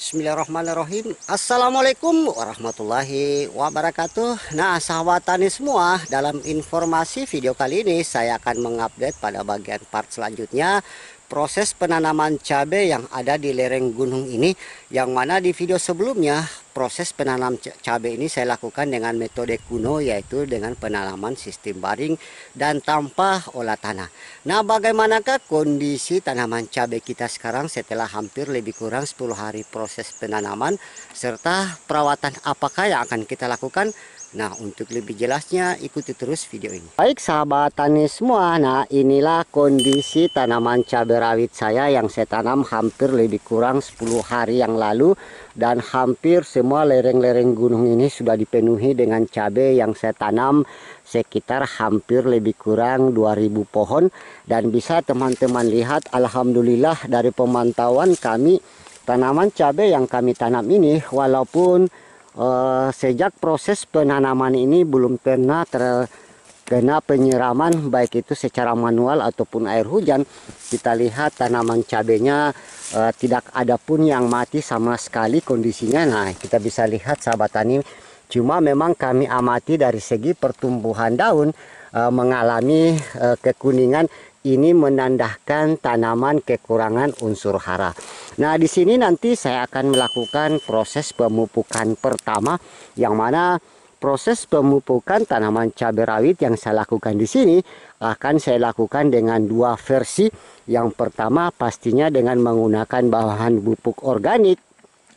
Bismillahirrahmanirrahim. Assalamualaikum warahmatullahi wabarakatuh. Nah, sahabat tani semua, dalam informasi video kali ini saya akan mengupdate pada bagian part selanjutnya proses penanaman cabai yang ada di lereng gunung ini, yang mana di video sebelumnya proses penanam cabai ini saya lakukan dengan metode kuno, yaitu dengan penanaman sistem baring dan tanpa olah tanah. Nah, bagaimanakah kondisi tanaman cabai kita sekarang setelah hampir lebih kurang 10 hari proses penanaman, serta perawatan apakah yang akan kita lakukan? Nah, untuk lebih jelasnya ikuti terus video ini. Baik sahabat tani semua, nah inilah kondisi tanaman cabai rawit saya yang saya tanam hampir lebih kurang 10 hari yang lalu. Dan hampir semua lereng-lereng gunung ini sudah dipenuhi dengan cabai yang saya tanam sekitar hampir lebih kurang 2000 pohon. Dan bisa teman-teman lihat, alhamdulillah dari pemantauan kami, tanaman cabai yang kami tanam ini walaupun sejak proses penanaman ini belum pernah terkena penyiraman, baik itu secara manual ataupun air hujan. Kita lihat tanaman cabenya tidak ada pun yang mati sama sekali kondisinya. Nah, kita bisa lihat sahabat tani, cuma memang kami amati dari segi pertumbuhan daun mengalami kekuningan. Ini menandakan tanaman kekurangan unsur hara. Nah, di sini nanti saya akan melakukan proses pemupukan pertama, yang mana proses pemupukan tanaman cabai rawit yang saya lakukan di sini akan saya lakukan dengan dua versi. Yang pertama pastinya dengan menggunakan bahan pupuk organik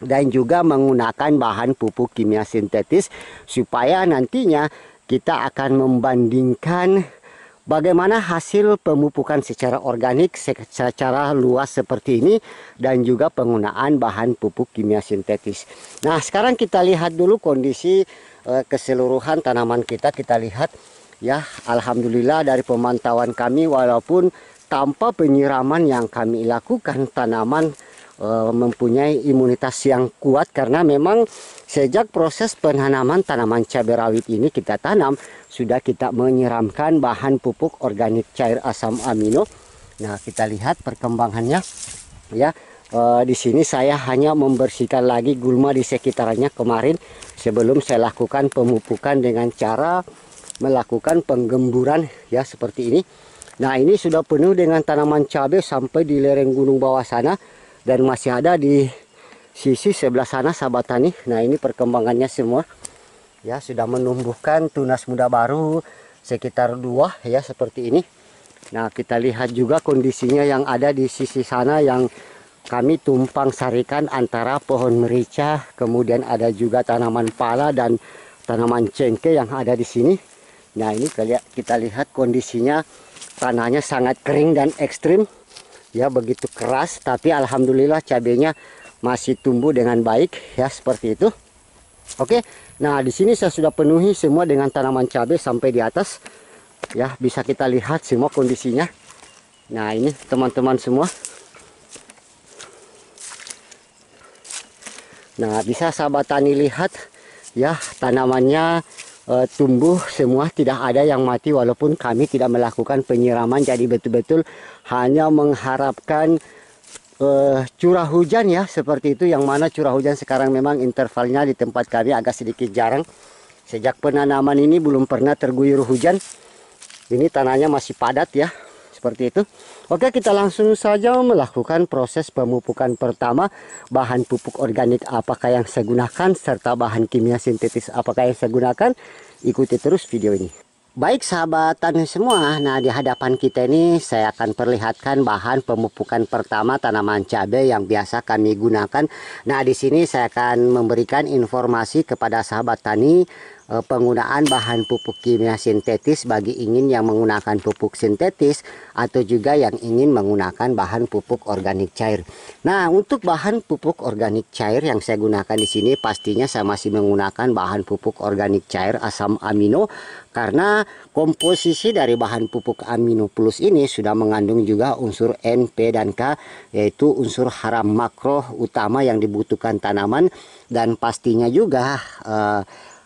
dan juga menggunakan bahan pupuk kimia sintetis, supaya nantinya kita akan membandingkan bagaimana hasil pemupukan secara organik secara luas seperti ini dan juga penggunaan bahan pupuk kimia sintetis. Nah, sekarang kita lihat dulu kondisi keseluruhan tanaman kita. Kita lihat ya, alhamdulillah dari pemantauan kami walaupun tanpa penyiraman yang kami lakukan, tanaman mempunyai imunitas yang kuat, karena memang sejak proses penanaman tanaman cabai rawit ini kita tanam sudah kita menyiramkan bahan pupuk organik cair asam amino. Nah, kita lihat perkembangannya ya. Di sini saya hanya membersihkan lagi gulma di sekitarnya kemarin sebelum saya lakukan pemupukan dengan cara melakukan penggemburan ya, seperti ini. Nah, ini sudah penuh dengan tanaman cabai sampai di lereng gunung bawah sana, dan masih ada di sisi sebelah sana sahabat tani. Nah, ini perkembangannya semua ya, sudah menumbuhkan tunas muda baru sekitar 2 ya, seperti ini. Nah, kita lihat juga kondisinya yang ada di sisi sana yang kami tumpang sarikan antara pohon merica, kemudian ada juga tanaman pala dan tanaman cengkeh yang ada di sini. Nah, ini kita lihat kondisinya, tanahnya sangat kering dan ekstrim ya, begitu keras, tapi alhamdulillah cabenya masih tumbuh dengan baik ya, seperti itu. Oke, nah di sini saya sudah penuhi semua dengan tanaman cabai sampai di atas ya, bisa kita lihat semua kondisinya. Nah, ini teman-teman semua. Nah, bisa sahabat tani lihat ya, tanamannya tumbuh semua, tidak ada yang mati walaupun kami tidak melakukan penyiraman. Jadi betul-betul hanya mengharapkan curah hujan ya, seperti itu, yang mana curah hujan sekarang memang intervalnya di tempat kami agak sedikit jarang. Sejak penanaman ini belum pernah terguyur hujan. Ini tanahnya masih padat ya, seperti itu. Oke, kita langsung saja melakukan proses pemupukan pertama. Bahan pupuk organik apakah yang saya gunakan, serta bahan kimia sintetis apakah yang saya gunakan, ikuti terus video ini. Baik sahabat tani semua, nah di hadapan kita ini saya akan perlihatkan bahan pemupukan pertama tanaman cabai yang biasa kami gunakan. Nah, di sini saya akan memberikan informasi kepada sahabat tani penggunaan bahan pupuk kimia sintetis bagi ingin yang menggunakan pupuk sintetis atau juga yang ingin menggunakan bahan pupuk organik cair. Nah, untuk bahan pupuk organik cair yang saya gunakan di sini pastinya saya masih menggunakan bahan pupuk organik cair asam amino, karena komposisi dari bahan pupuk amino plus ini sudah mengandung juga unsur N, P, dan K, yaitu unsur hara makro utama yang dibutuhkan tanaman. Dan pastinya juga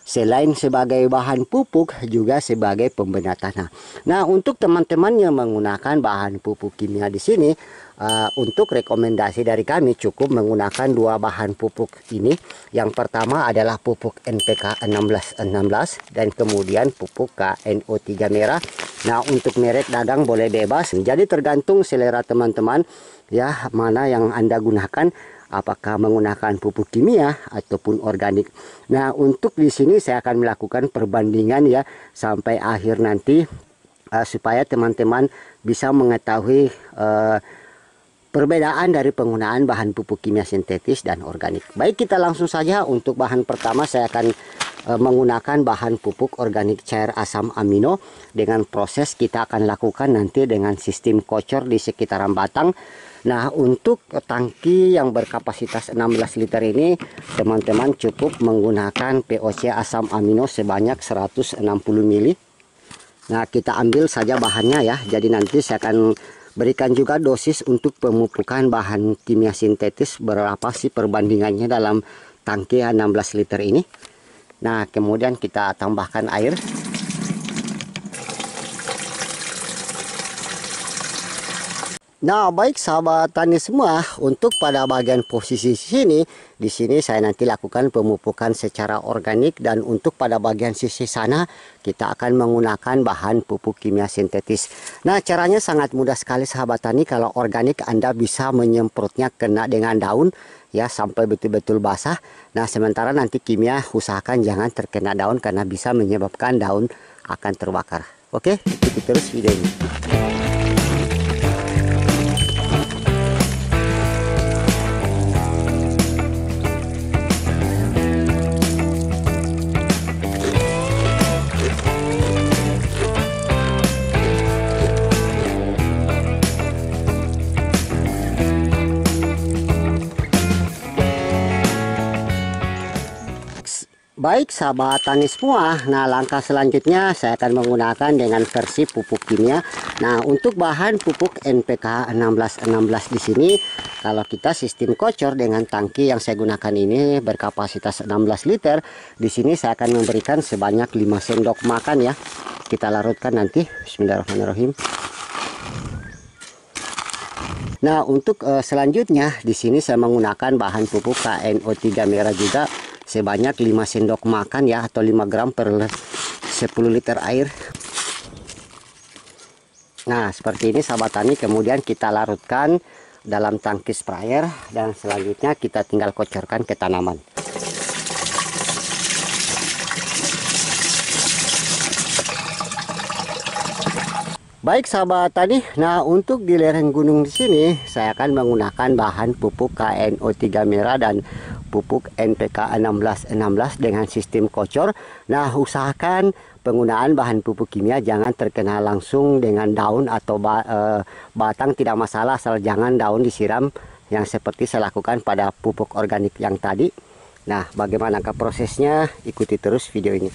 selain sebagai bahan pupuk juga sebagai pembena tanah. Nah, untuk teman-teman yang menggunakan bahan pupuk kimia di sini, Untuk rekomendasi dari kami cukup menggunakan dua bahan pupuk ini. Yang pertama adalah pupuk NPK 1616 dan kemudian pupuk KNO3 merah. Nah, untuk merek dadang boleh bebas. Jadi tergantung selera teman-teman ya, mana yang Anda gunakan, apakah menggunakan pupuk kimia ataupun organik. Nah, untuk di sini saya akan melakukan perbandingan ya sampai akhir nanti supaya teman-teman bisa mengetahui perbedaan dari penggunaan bahan pupuk kimia sintetis dan organik. Baik, kita langsung saja. Untuk bahan pertama saya akan menggunakan bahan pupuk organik cair asam amino. Dengan proses kita akan lakukan nanti dengan sistem kocor di sekitaran batang. Nah, untuk tangki yang berkapasitas 16 liter ini teman-teman cukup menggunakan POC asam amino sebanyak 160 ml. Nah, kita ambil saja bahannya ya. Jadi nanti saya akan berikan juga dosis untuk pemupukan bahan kimia sintetis, berapa sih perbandingannya dalam tangki 16 liter ini. Nah, kemudian kita tambahkan air. Nah, baik sahabat tani semua, untuk pada bagian posisi sini, di sini saya nanti lakukan pemupukan secara organik, dan untuk pada bagian sisi sana kita akan menggunakan bahan pupuk kimia sintetis. Nah, caranya sangat mudah sekali sahabat tani. Kalau organik Anda bisa menyemprotnya kena dengan daun ya sampai betul-betul basah. Nah, sementara nanti kimia usahakan jangan terkena daun karena bisa menyebabkan daun akan terbakar. Oke, ikuti terus video ini. Baik sahabat tani semua, nah langkah selanjutnya saya akan menggunakan dengan versi pupuk kimia. Nah, untuk bahan pupuk NPK 1616 di sini, kalau kita sistem kocor dengan tangki yang saya gunakan ini berkapasitas 16 liter, di sini saya akan memberikan sebanyak 5 sendok makan ya. Kita larutkan nanti. Bismillahirrahmanirrahim. Nah, untuk selanjutnya di sini saya menggunakan bahan pupuk KNO3 merah juga sebanyak 5 sendok makan ya, atau 5 gram per 10 liter air. Nah, seperti ini sahabat tani. Kemudian kita larutkan dalam tangki sprayer dan selanjutnya kita tinggal kocorkan ke tanaman. Baik sahabat tani, nah untuk di lereng gunung di sini saya akan menggunakan bahan pupuk KNO3 merah dan pupuk NPK 1616 dengan sistem kocor. Nah, usahakan penggunaan bahan pupuk kimia jangan terkena langsung dengan daun atau batang, tidak masalah asal jangan daun disiram yang seperti saya lakukan pada pupuk organik yang tadi. Nah, bagaimanakah prosesnya? Ikuti terus video ini.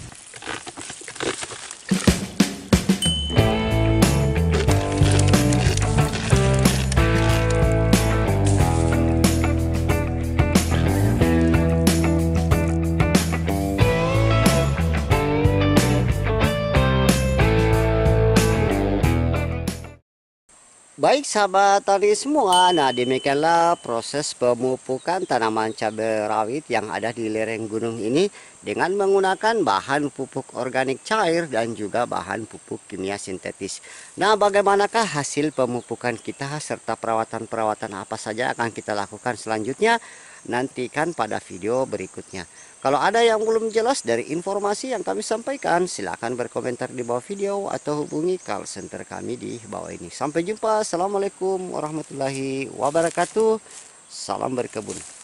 Baik sahabat tani semua, nah demikianlah proses pemupukan tanaman cabai rawit yang ada di lereng gunung ini dengan menggunakan bahan pupuk organik cair dan juga bahan pupuk kimia sintetis. Nah, bagaimanakah hasil pemupukan kita serta perawatan-perawatan apa saja akan kita lakukan selanjutnya? Nantikan pada video berikutnya. Kalau ada yang belum jelas dari informasi yang kami sampaikan, silakan berkomentar di bawah video atau hubungi call center kami di bawah ini. Sampai jumpa. Assalamualaikum warahmatullahi wabarakatuh. Salam berkebun.